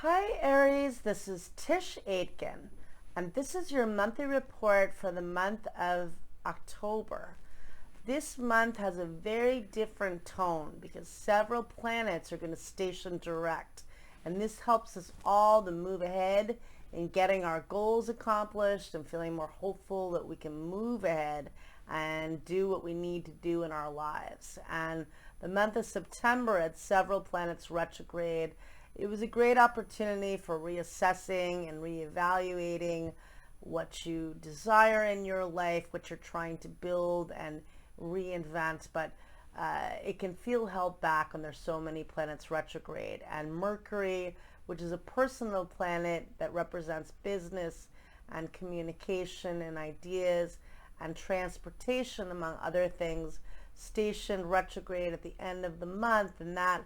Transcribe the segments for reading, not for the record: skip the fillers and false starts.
Hi Aries, this is Tisch Aitken, and this is your monthly report for the month of October. This month has a very different tone because several planets are going to station direct, and this helps us all to move ahead in getting our goals accomplished and feeling more hopeful that we can move ahead and do what we need to do in our lives. And the month of September had several planets retrograde. It was a great opportunity for reassessing and reevaluating what you desire in your life, what you're trying to build and reinvent, but it can feel held back when there's so many planets retrograde. And Mercury, which is a personal planet that represents business and communication and ideas and transportation, among other things, stationed retrograde at the end of the month, and that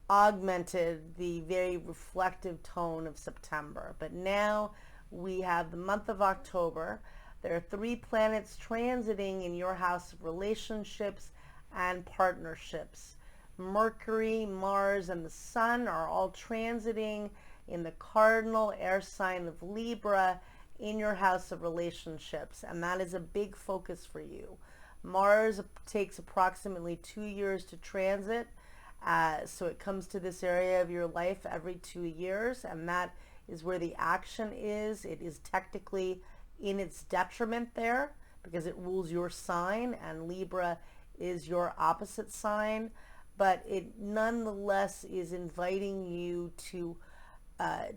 augmented the very reflective tone of September. But now we have the month of October. There are three planets transiting in your house of relationships and partnerships. Mercury, Mars, and the Sun are all transiting in the cardinal air sign of Libra in your house of relationships, and that is a big focus for you. Mars takes approximately 2 years to transit. So it comes to this area of your life every 2 years, and that is where the action is. It is technically in its detriment there because it rules your sign, and Libra is your opposite sign, but it nonetheless is inviting you to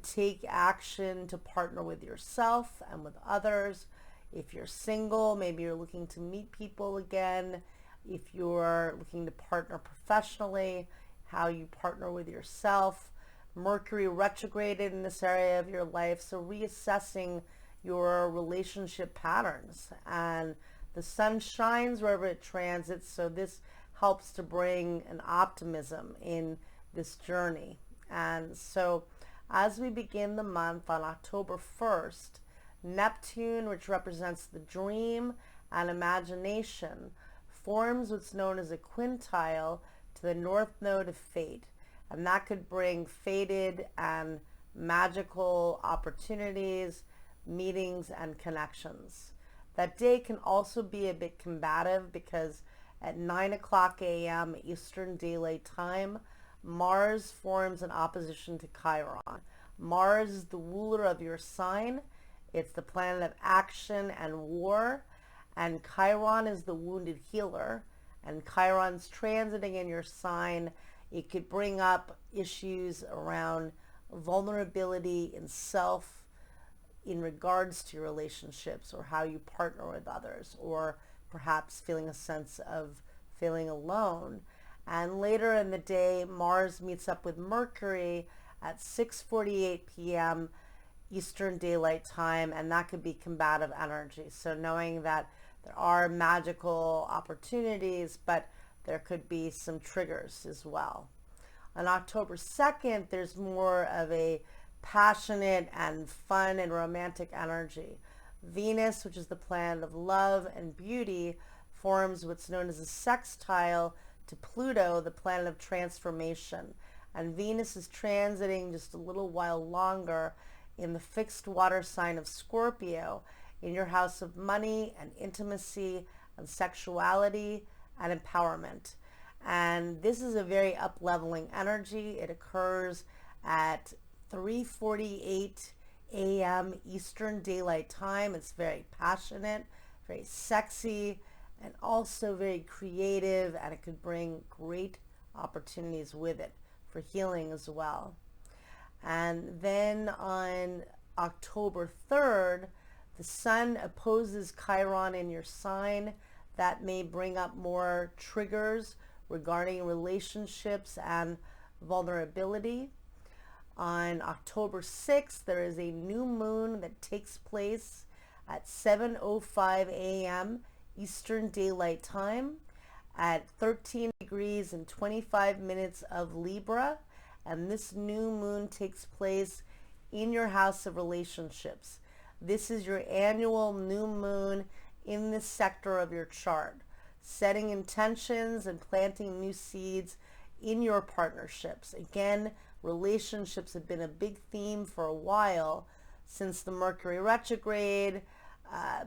take action to partner with yourself and with others. If you're single, maybe you're looking to meet people again. If you're looking to partner professionally, how you partner with yourself. Mercury retrograded in this area of your life, so reassessing your relationship patterns. And the sun shines wherever it transits, so this helps to bring an optimism in this journey. And so as we begin the month on October 1st, Neptune, which represents the dream and imagination, forms what's known as a quintile to the north node of fate, and that could bring fated and magical opportunities, meetings, and connections. That day can also be a bit combative because at 9 o'clock a.m. Eastern Daylight Time, Mars forms an opposition to Chiron. Mars is the ruler of your sign. It's the planet of action and war. And Chiron is the wounded healer, and Chiron's transiting in your sign. It could bring up issues around vulnerability in self in regards to your relationships or how you partner with others, or perhaps feeling a sense of feeling alone. And later in the day, Mars meets up with Mercury at 6:48 p.m. Eastern Daylight Time, and that could be combative energy. So knowing that there are magical opportunities, but there could be some triggers as well. On October 2nd, there's more of a passionate and fun and romantic energy. Venus, which is the planet of love and beauty, forms what's known as a sextile to Pluto, the planet of transformation. And Venus is transiting just a little while longer in the fixed water sign of Scorpio, in your house of money and intimacy and sexuality and empowerment. And this is a very up-leveling energy. It occurs at 3:48 a.m. Eastern Daylight Time. It's very passionate, very sexy, and also very creative, and it could bring great opportunities with it for healing as well. And then on October 3rd, the sun opposes Chiron in your sign. That may bring up more triggers regarding relationships and vulnerability. On October 6th, there is a new moon that takes place at 7:05 a.m. Eastern Daylight Time at 13 degrees and 25 minutes of Libra. And this new moon takes place in your house of relationships. This is your annual new moon in this sector of your chart, setting intentions and planting new seeds in your partnerships. Again, relationships have been a big theme for a while since the Mercury retrograde.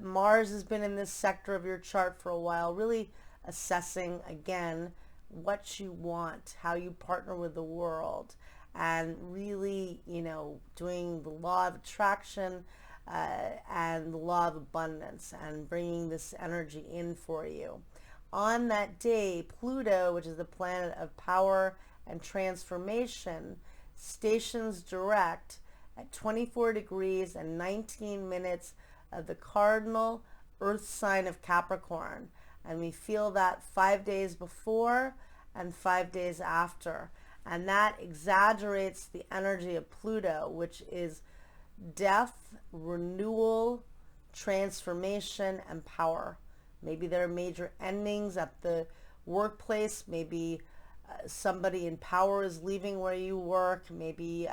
Mars has been in this sector of your chart for a while, really assessing again what you want, how you partner with the world, and really, doing the law of attraction and the law of abundance and bringing this energy in for you. On that day, Pluto, which is the planet of power and transformation, stations direct at 24 degrees and 19 minutes of the cardinal earth sign of Capricorn. And we feel that 5 days before and 5 days after. And that exaggerates the energy of Pluto, which is death, renewal, transformation, and power. Maybe there are major endings at the workplace. Maybe somebody in power is leaving where you work. Maybe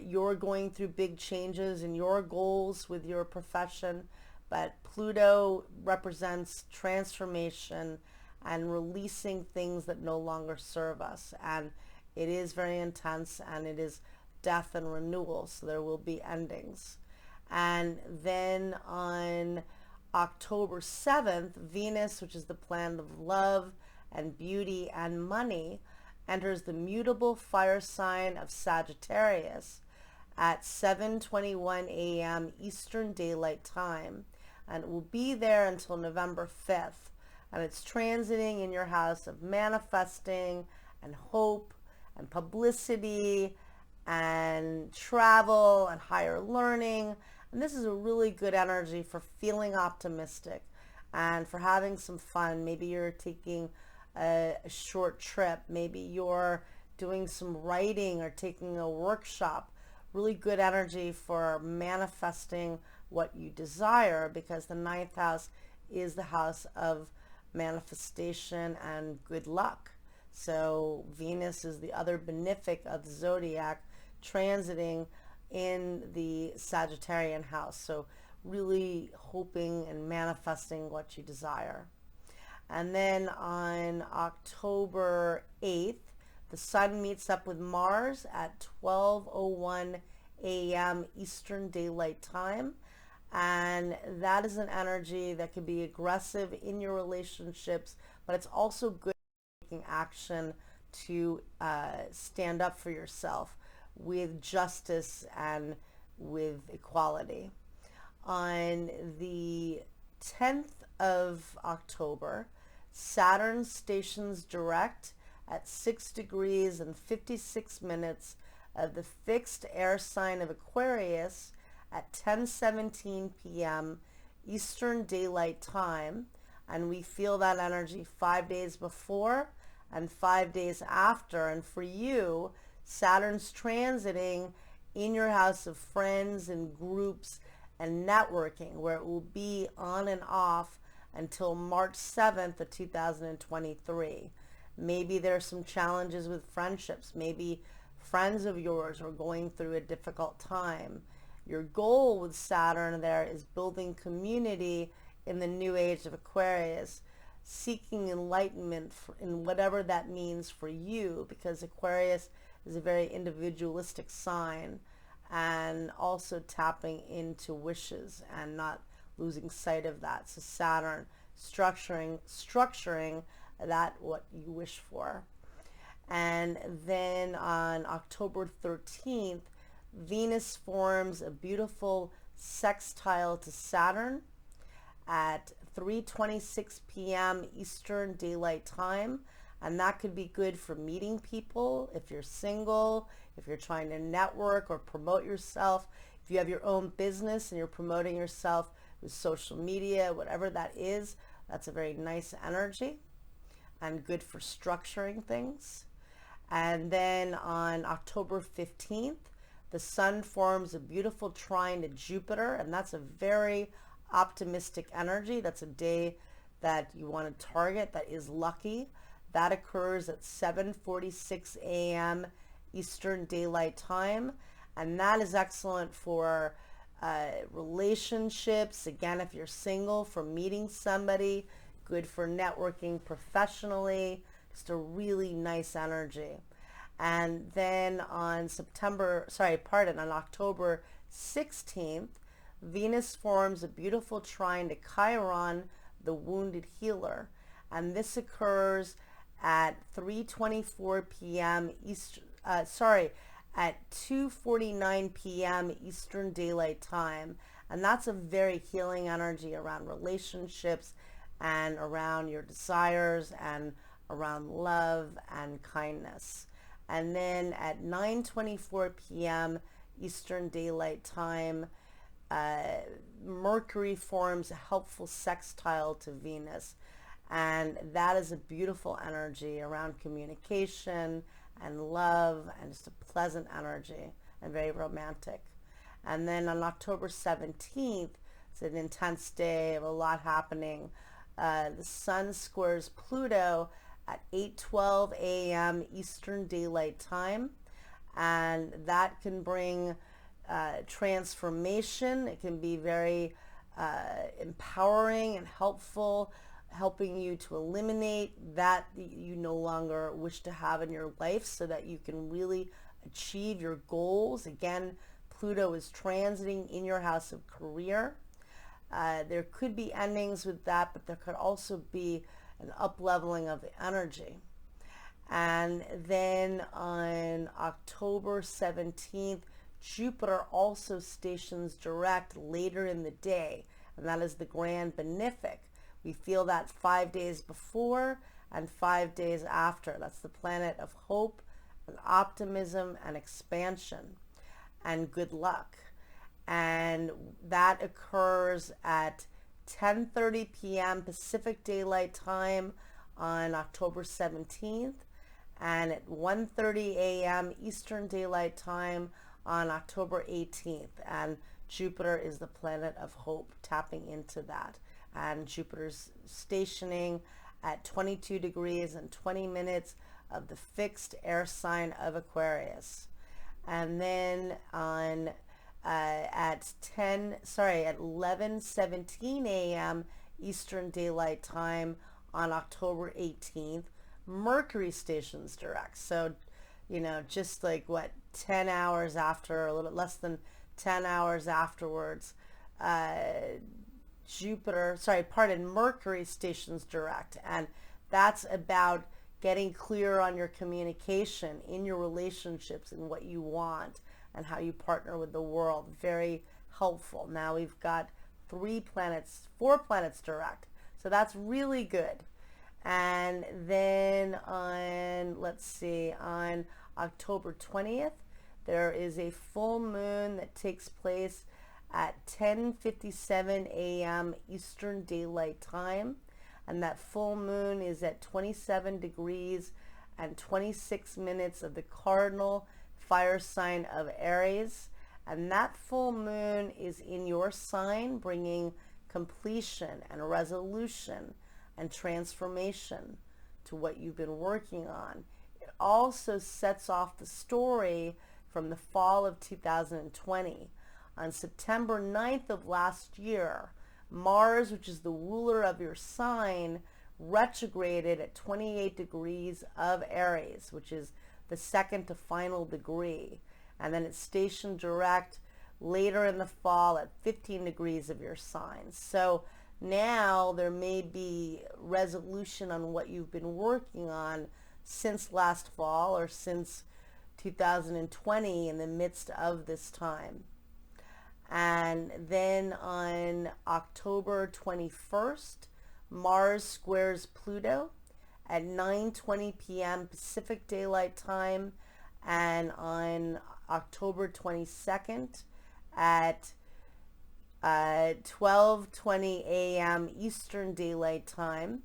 you're going through big changes in your goals with your profession. But Pluto represents transformation and releasing things that no longer serve us. And it is very intense, and it is death and renewal. So there will be endings. And then on October 7th, Venus, which is the planet of love and beauty and money, enters the mutable fire sign of Sagittarius at 7:21 a.m. Eastern Daylight Time, and it will be there until November 5th. And it's transiting in your house of manifesting and hope and publicity and travel and higher learning. And this is a really good energy for feeling optimistic and for having some fun. Maybe you're taking a short trip. Maybe you're doing some writing or taking a workshop. Really good energy for manifesting what you desire, because the ninth house is the house of manifestation and good luck. So Venus is the other benefic of the zodiac, transiting in the Sagittarian house. So really hoping and manifesting what you desire. And then on October 8th, the sun meets up with Mars at 12:01 a.m. Eastern Daylight Time. And that is an energy that can be aggressive in your relationships, but it's also good at taking action to stand up for yourself with justice and with equality. On the 10th of October, Saturn stations direct at 6 degrees and 56 minutes of the fixed air sign of Aquarius at 10:17 p.m. Eastern Daylight Time, and we feel that energy 5 days before and 5 days after. And for you, Saturn's transiting in your house of friends and groups and networking, where it will be on and off until March 7th of 2023. Maybe there's some challenges with friendships. Maybe friends of yours are going through a difficult time. Your goal with Saturn there is building community in the new age of Aquarius, seeking enlightenment in whatever that means for you, because Aquarius is a very individualistic sign, and also tapping into wishes and not losing sight of that. So Saturn structuring that what you wish for. And then on October 13th, Venus forms a beautiful sextile to Saturn at 3:26 p.m. Eastern Daylight Time. And that could be good for meeting people if you're single, if you're trying to network or promote yourself, if you have your own business and you're promoting yourself with social media, whatever that is. That's a very nice energy and good for structuring things. And then on October 15th, the sun forms a beautiful trine to Jupiter, and that's a very optimistic energy. That's a day that you want to target that is lucky. That occurs at 7:46 a.m. Eastern Daylight Time, and that is excellent for relationships. Again, if you're single, for meeting somebody, good for networking professionally. Just a really nice energy. And then on on October 16th, Venus forms a beautiful trine to Chiron, the wounded healer. And this occurs at 3:24 p.m. At 2:49 p.m. Eastern Daylight Time. And that's a very healing energy around relationships and around your desires and around love and kindness. And then at 9:24 p.m. Eastern Daylight Time, Mercury forms a helpful sextile to Venus. And that is a beautiful energy around communication and love, and just a pleasant energy and very romantic. And then on October 17th, it's an intense day of a lot happening. The Sun squares Pluto at 8:12 a.m. Eastern Daylight Time, and that can bring transformation. It can be very empowering and helpful, helping you to eliminate that you no longer wish to have in your life so that you can really achieve your goals. Again, Pluto is transiting in your house of career. There could be endings with that, but there could also be an up-leveling of the energy. And then on October 17th, Jupiter also stations direct later in the day, and that is the Grand Benefic. We feel that 5 days before and 5 days after. That's the planet of hope and optimism and expansion and good luck. And that occurs at 10:30 p.m. Pacific Daylight Time on October 17th, and at 1:30 a.m. Eastern Daylight Time on October 18th. And Jupiter is the planet of hope, tapping into that. And Jupiter's stationing at 22 degrees and 20 minutes of the fixed air sign of Aquarius. And then on at 11:17 a.m. Eastern Daylight Time on October 18th, Mercury stations direct. So, just like 10 hours after, a little less than 10 hours afterwards, Mercury stations direct. And that's about getting clear on your communication in your relationships and what you want and how you partner with the world. Very helpful. Now we've got 4 planets direct. So that's really good. And then on October 20th, there is a full moon that takes place at 10:57 a.m. Eastern Daylight Time. And that full moon is at 27 degrees and 26 minutes of the cardinal fire sign of Aries. And that full moon is in your sign, bringing completion and resolution and transformation to what you've been working on. It also sets off the story from the fall of 2020. On September 9th of last year, Mars, which is the ruler of your sign, retrograded at 28 degrees of Aries, which is the second to final degree. And then it's stationed direct later in the fall at 15 degrees of your sign. So now there may be resolution on what you've been working on since last fall or since 2020 in the midst of this time. And then on October 21st, Mars squares Pluto at 9:20 p.m. Pacific Daylight Time, and on October 22nd at 12:20 a.m. Eastern Daylight Time.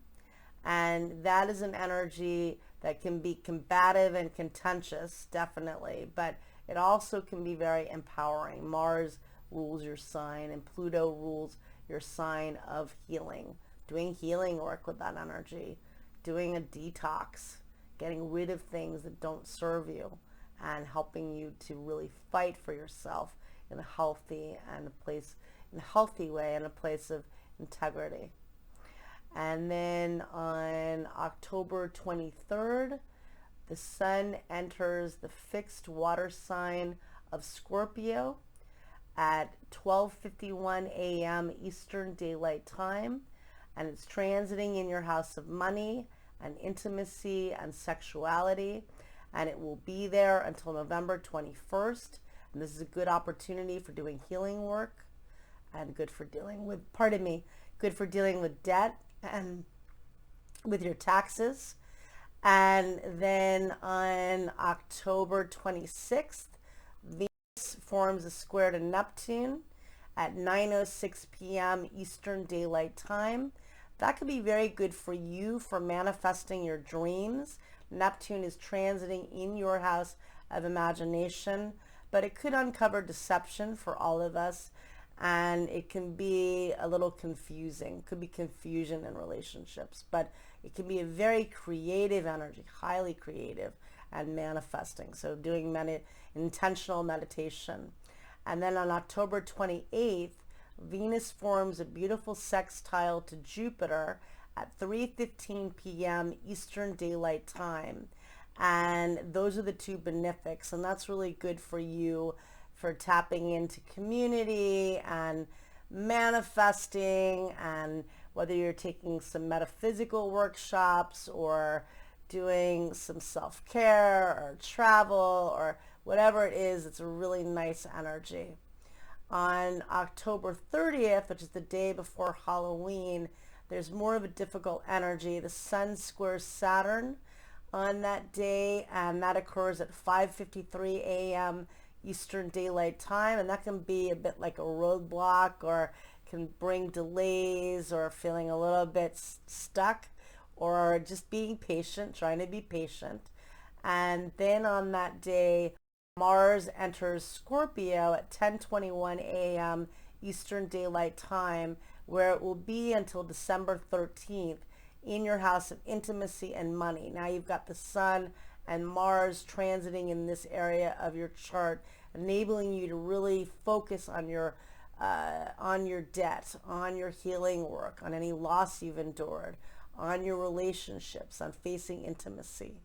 And that is an energy that can be combative and contentious, definitely, but it also can be very empowering. Mars rules your sign, and Pluto rules your sign of healing. Doing healing work with that energy, doing a detox, getting rid of things that don't serve you, and helping you to really fight for yourself in a healthy way, in a place of integrity. And then on October 23rd, the sun enters the fixed water sign of Scorpio at 12:51 a.m. Eastern Daylight Time, and it's transiting in your house of money and intimacy and sexuality, and it will be there until November 21st. And this is a good opportunity for doing healing work and good for dealing with, good for dealing with debt and with your taxes. And then on October 26th, Venus forms a square to Neptune at 9:06 p.m. Eastern Daylight Time. That could be very good for you for manifesting your dreams. Neptune is transiting in your house of imagination, but it could uncover deception for all of us, and it can be a little confusing. Could be confusion in relationships, but it can be a very creative energy, highly creative and manifesting. So doing intentional meditation. And then on October 28th, Venus forms a beautiful sextile to Jupiter at 3:15 p.m. Eastern Daylight Time. And those are the two benefics, and that's really good for you for tapping into community and manifesting, and whether you're taking some metaphysical workshops or doing some self-care or travel or whatever it is, it's a really nice energy. On October 30th, which is the day before Halloween, there's more of a difficult energy. The sun squares Saturn on that day, and that occurs at 5:53 a.m. Eastern Daylight Time, and that can be a bit like a roadblock, or can bring delays, or feeling a little bit stuck, or just being patient, trying to be patient. And then on that day, Mars enters Scorpio at 10:21 a.m. Eastern Daylight Time, where it will be until December 13th in your house of intimacy and money. Now you've got the sun and Mars transiting in this area of your chart, enabling you to really focus on your debt, on your healing work, on any loss you've endured, on your relationships, on facing intimacy.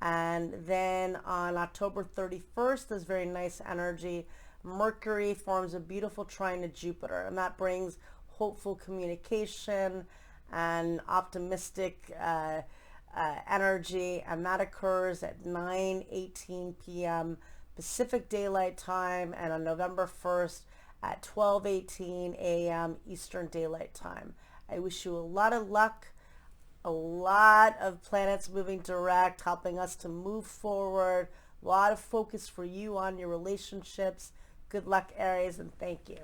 And then on October 31st, there's very nice energy. Mercury forms a beautiful trine to Jupiter, and that brings hopeful communication and optimistic energy, and that occurs at 9:18 p.m. Pacific Daylight Time, and on November 1st at 12:18 a.m. Eastern Daylight Time. I wish you a lot of luck, a lot of planets moving direct, helping us to move forward, a lot of focus for you on your relationships. Good luck, Aries, and thank you.